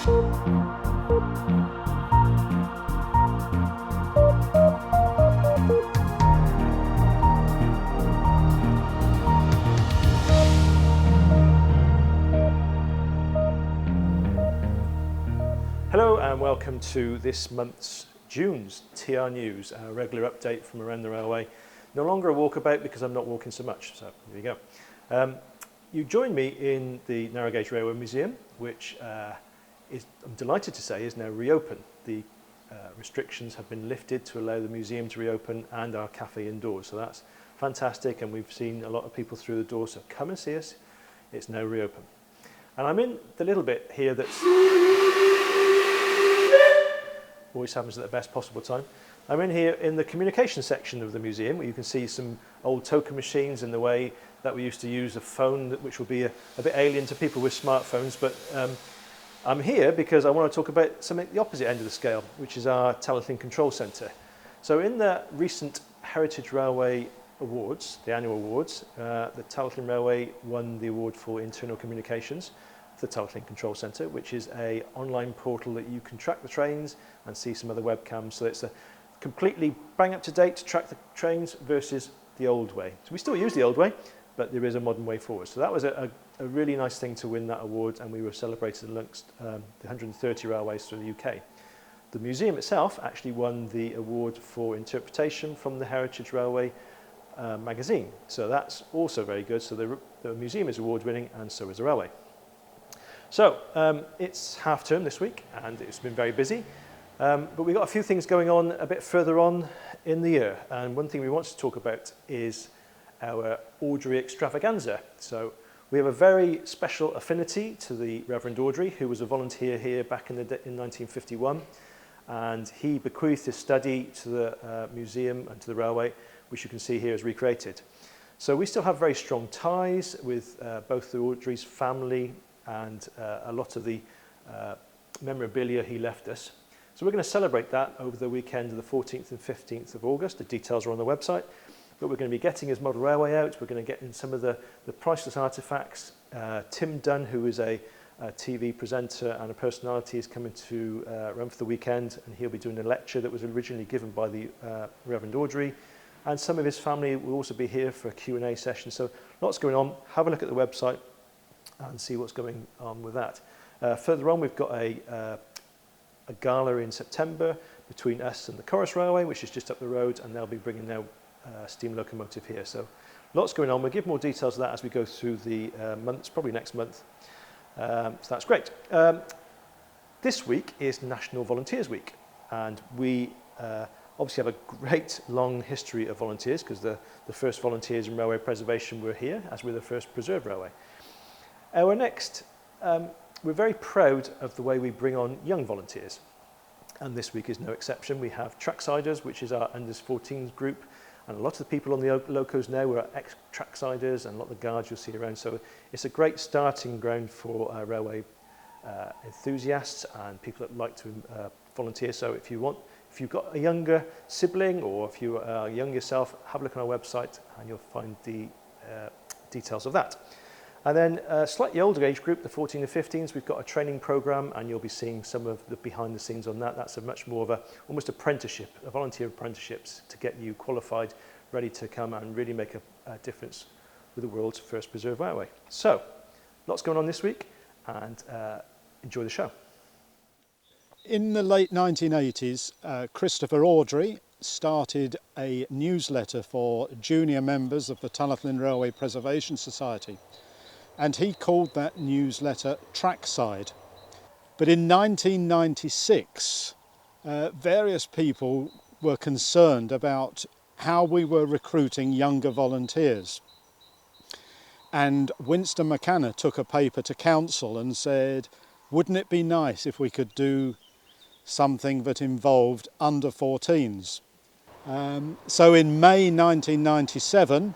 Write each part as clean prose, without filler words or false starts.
Hello and welcome to this month's June's TR News, a regular update from around the railway. No longer a walkabout because I'm not walking so much, so there you go. You join me in the Narrow Gauge Railway Museum, which I'm delighted to say is now reopened. The restrictions have been lifted to allow the museum to reopen and our cafe indoors, so that's fantastic, and we've seen a lot of people through the door, so come and see us. It's now reopened. And I'm in the little bit here that's always happens at the best possible time. I'm in here in the communication section of the museum, where you can see some old token machines in the way that we used to use a phone, which will be a bit alien to people with smartphones, but I'm here because I want to talk about something at the opposite end of the scale, which is our Talyllyn Control Centre. So in the recent Heritage Railway Awards, the annual awards, the Talyllyn Railway won the award for internal communications, the Talyllyn Control Centre, which is an online portal that you can track the trains and see some other webcams. So it's a completely bang up to date to track the trains versus the old way. So we still use the old way, but there is a modern way forward. So that was a really nice thing to win that award, and we were celebrated amongst the 130 railways through the UK. The museum itself actually won the award for interpretation from the Heritage Railway magazine. So that's also very good. So the museum is award winning, and so is the railway. So it's half term this week and it's been very busy, but we've got a few things going on a bit further on in the year, and one thing we want to talk about is our Audrey extravaganza. So we have a very special affinity to the Reverend Audrey, who was a volunteer here back in 1951, and he bequeathed his study to the museum and to the railway, which you can see here is recreated. So we still have very strong ties with both the Audrey's family and a lot of the memorabilia he left us. So we're going to celebrate that over the weekend of the 14th and 15th of August. The details are on the website. But we're going to be getting his model railway out. We're going to get in some of the priceless artefacts. Tim Dunn, who is a TV presenter and a personality, is coming to run for the weekend, and he'll be doing a lecture that was originally given by the Reverend Audrey. And some of his family will also be here for a Q&A session. So lots going on. Have a look at the website and see what's going on with that. Further on, we've got a gala in September between us and the Corris Railway, which is just up the road, and they'll be bringing their steam locomotive here. So lots going on. We'll give more details of that as we go through the months, probably next month. So that's great. This week is National Volunteers Week, and we obviously have a great long history of volunteers, because the first volunteers in railway preservation were here, as were the first preserved railway. Our next, we're very proud of the way we bring on young volunteers, and this week is no exception. We have Tracksiders, which is our under-14s group, and a lot of the people on the locos now are ex-Tracksiders, and a lot of the guards you'll see around. So it's a great starting ground for railway enthusiasts and people that like to volunteer. So if you've got a younger sibling, or if you are young yourself, have a look on our website and you'll find the details of that. And then a slightly older age group, the 14 and 15s, we've got a training program, and you'll be seeing some of the behind the scenes on that. That's a much more of almost apprenticeship, a volunteer apprenticeships to get you qualified, ready to come and really make a difference with the world's first preserved railway. So lots going on this week, and enjoy the show. In the late 1980s, Christopher Audrey started a newsletter for junior members of the Talyllyn Railway Preservation Society, and he called that newsletter Trackside. But in 1996, various people were concerned about how we were recruiting younger volunteers. And Winston McCann took a paper to council and said, wouldn't it be nice if we could do something that involved under 14s? So in May 1997,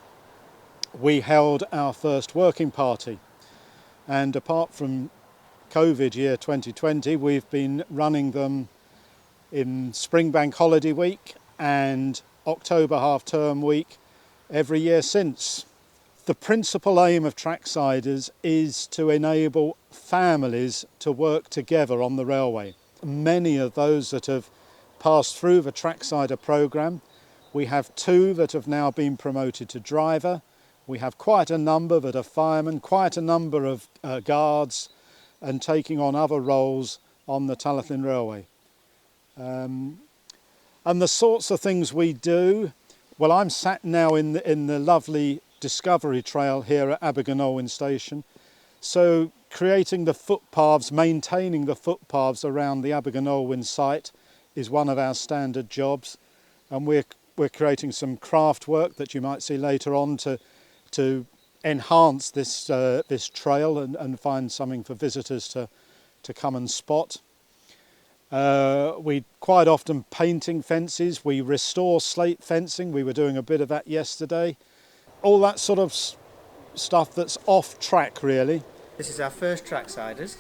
we held our first working party, and apart from COVID year 2020, we've been running them in Spring Bank Holiday Week and October Half Term Week every year since. The principal aim of Tracksiders is to enable families to work together on the railway. Many of those that have passed through the Tracksider programme. We have 2 that have now been promoted to driver. We have quite a number that are firemen, quite a number of guards, and taking on other roles on the Talyllyn Railway. And the sorts of things we do, well, I'm sat now in the lovely Discovery Trail here at Abergynolwyn Station. So creating the footpaths, maintaining the footpaths around the Abergynolwyn site is one of our standard jobs, and we're creating some craft work that you might see later on to enhance this trail and find something for visitors to come and spot. We quite often painting fences, we restore slate fencing, we were doing a bit of that yesterday. All that sort of stuff that's off track really. This is our first Tracksiders.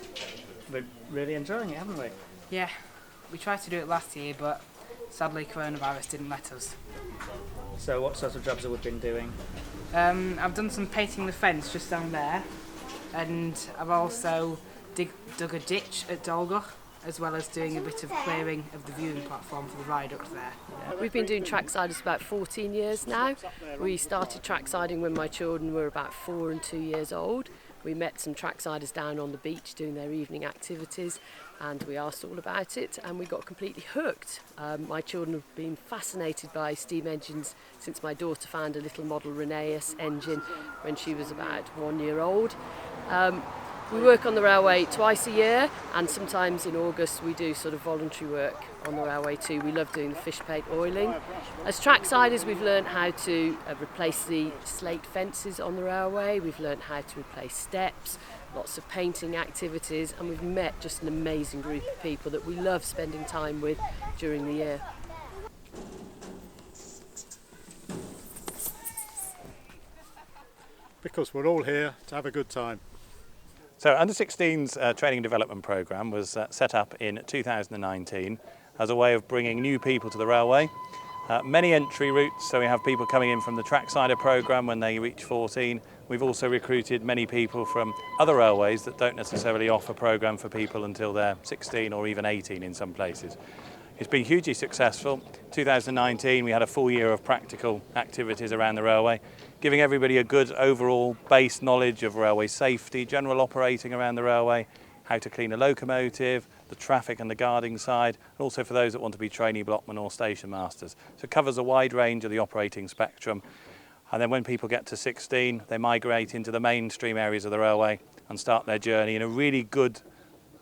We're really enjoying it, haven't we? Yeah, we tried to do it last year, but sadly coronavirus didn't let us. So what sort of jobs have we been doing? I've done some painting the fence just down there, and I've also dug a ditch at Dolgoch, as well as doing a bit of clearing of the viewing platform for the viaduct there. We've been doing tracksiders for about 14 years now. We started tracksiding when my children were about 4 and 2 years old. We met some tracksiders down on the beach doing their evening activities, and we asked all about it, and we got completely hooked. My children have been fascinated by steam engines since my daughter found a little model Rheneas engine when she was about 1 year old. We work on the railway twice a year, and sometimes in August we do sort of voluntary work on the railway too. We love doing the fish paint oiling. As tracksiders, we've learned how to replace the slate fences on the railway. We've learned how to replace steps, lots of painting activities, and we've met just an amazing group of people that we love spending time with during the year. Because we're all here to have a good time. So Under 16's training and development programme was set up in 2019 as a way of bringing new people to the railway. Many entry routes, so we have people coming in from the Tracksider programme when they reach 14. We've also recruited many people from other railways that don't necessarily offer programme for people until they're 16 or even 18 in some places. It's been hugely successful. 2019 we had a full year of practical activities around the railway, giving everybody a good overall base knowledge of railway safety, general operating around the railway, how to clean a locomotive, the traffic and the guarding side, and also for those that want to be trainee blockmen or station masters. So it covers a wide range of the operating spectrum. And then when people get to 16, they migrate into the mainstream areas of the railway and start their journey in a really good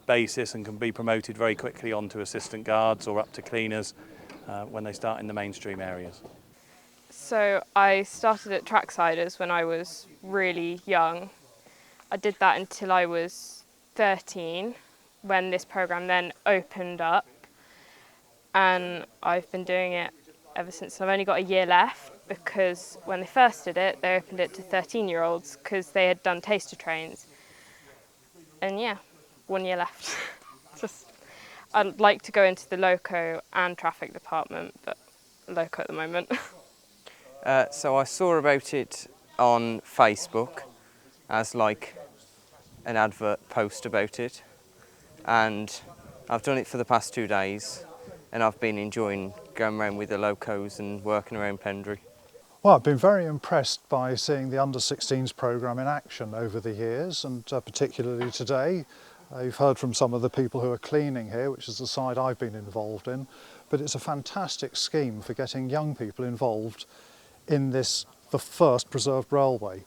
basis and can be promoted very quickly onto assistant guards or up to cleaners when they start in the mainstream areas. So I started at Tracksiders when I was really young. I did that until I was 13 when this programme then opened up, and I've been doing it ever since. I've only got a year left because when they first did it, they opened it to 13-year-olds because they had done taster trains. And yeah, 1 year left. I'd like to go into the loco and traffic department, but loco at the moment. So I saw about it on Facebook as like an advert post about it, and I've done it for the past 2 days, and I've been enjoying going around with the locos and working around Pendry. Well, I've been very impressed by seeing the Under 16s programme in action over the years, and particularly today. You've heard from some of the people who are cleaning here, which is the side I've been involved in, but it's a fantastic scheme for getting young people involved in this, the first preserved railway.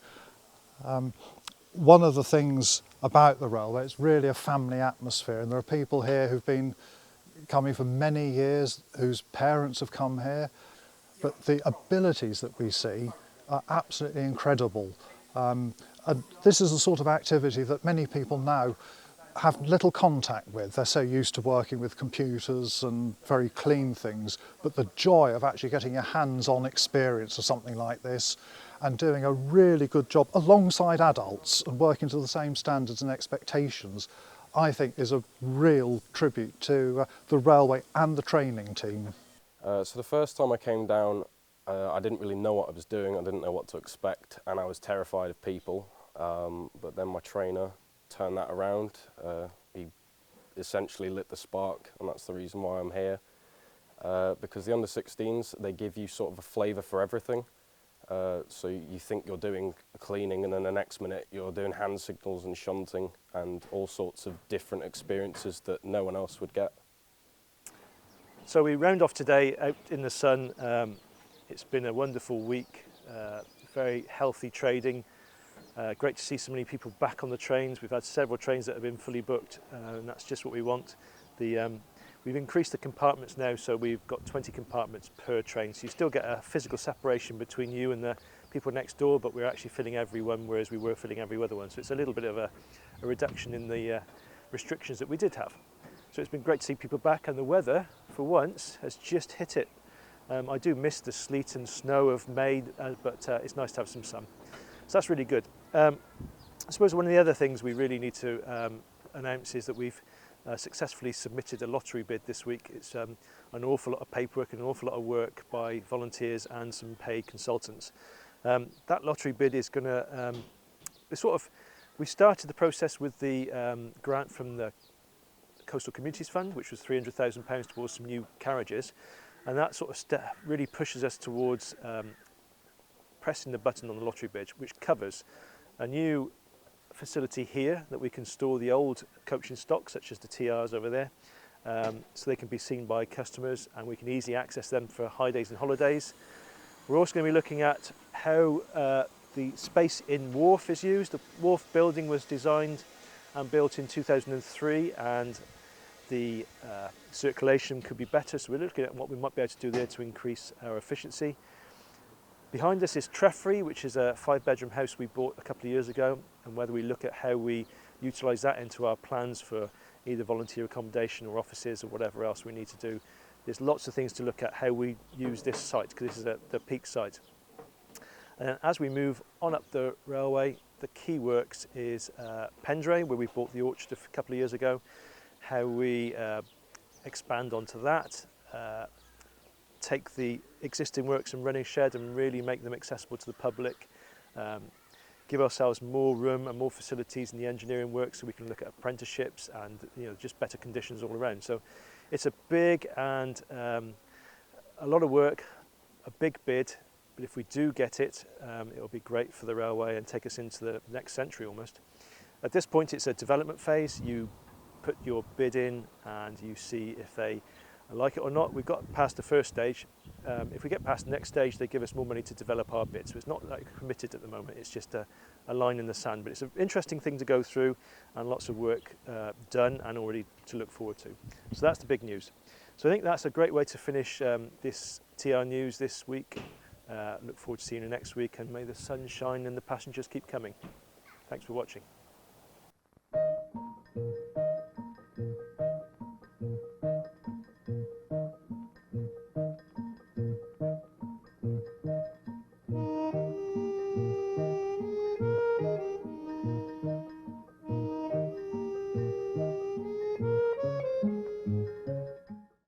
One of the things about the railway, it's really a family atmosphere, and there are people here who've been coming for many years, whose parents have come here, but the abilities that we see are absolutely incredible. And this is the sort of activity that many people now have little contact with. They're so used to working with computers and very clean things, but the joy of actually getting a hands-on experience of something like this and doing a really good job alongside adults and working to the same standards and expectations, I think is a real tribute to the railway and the training team. So the first time I came down, I didn't really know what I was doing, I didn't know what to expect, and I was terrified of people. But then my trainer turn that around. He essentially lit the spark, and that's the reason why I'm here. Because the under-16s, they give you sort of a flavour for everything. So you think you're doing cleaning, and then the next minute you're doing hand signals and shunting and all sorts of different experiences that no one else would get. So we round off today out in the sun. It's been a wonderful week, very healthy trading. Great to see so many people back on the trains. We've had several trains that have been fully booked, and that's just what we want. We've increased the compartments now, so we've got 20 compartments per train. So you still get a physical separation between you and the people next door, but we're actually filling every one, whereas we were filling every other one. So it's a little bit of a reduction in the restrictions that we did have. So it's been great to see people back, and the weather, for once, has just hit it. I do miss the sleet and snow of May, but it's nice to have some sun. So that's really good. I suppose one of the other things we really need to announce is that we've successfully submitted a lottery bid this week. It's an awful lot of paperwork and an awful lot of work by volunteers and some paid consultants. That lottery bid is going to, we started the process with the grant from the Coastal Communities Fund, which was £300,000 towards some new carriages, and that sort of step really pushes us towards pressing the button on the lottery bid, which covers a new facility here that we can store the old coaching stock, such as the TRs over there, so they can be seen by customers and we can easily access them for high days and holidays. We're also going to be looking at how the space in Wharf is used. The Wharf building was designed and built in 2003, and the circulation could be better, so we're looking at what we might be able to do there to increase our efficiency. Behind us is Treffry, which is a 5-bedroom house we bought a couple of years ago, and whether we look at how we utilise that into our plans for either volunteer accommodation or offices or whatever else we need to do. There's lots of things to look at how we use this site, because this is the peak site. And as we move on up the railway, the key works is Pendray, where we bought the orchard a couple of years ago, how we expand onto that, take the existing works and running shed and really make them accessible to the public, give ourselves more room and more facilities in the engineering work so we can look at apprenticeships and just better conditions all around. So it's a big and a lot of work, a big bid, but if we do get it, it'll be great for the railway and take us into the next century almost. At this point it's a development phase. You put your bid in and you see if they like it or not. We've got past the first stage. If we get past the next stage, they give us more money to develop our bid. So it's not like committed at the moment. It's just a line in the sand. But it's an interesting thing to go through and lots of work done and already to look forward to. So that's the big news. So I think that's a great way to finish this TR News this week. Look forward to seeing you next week, and may the sun shine and the passengers keep coming. Thanks for watching.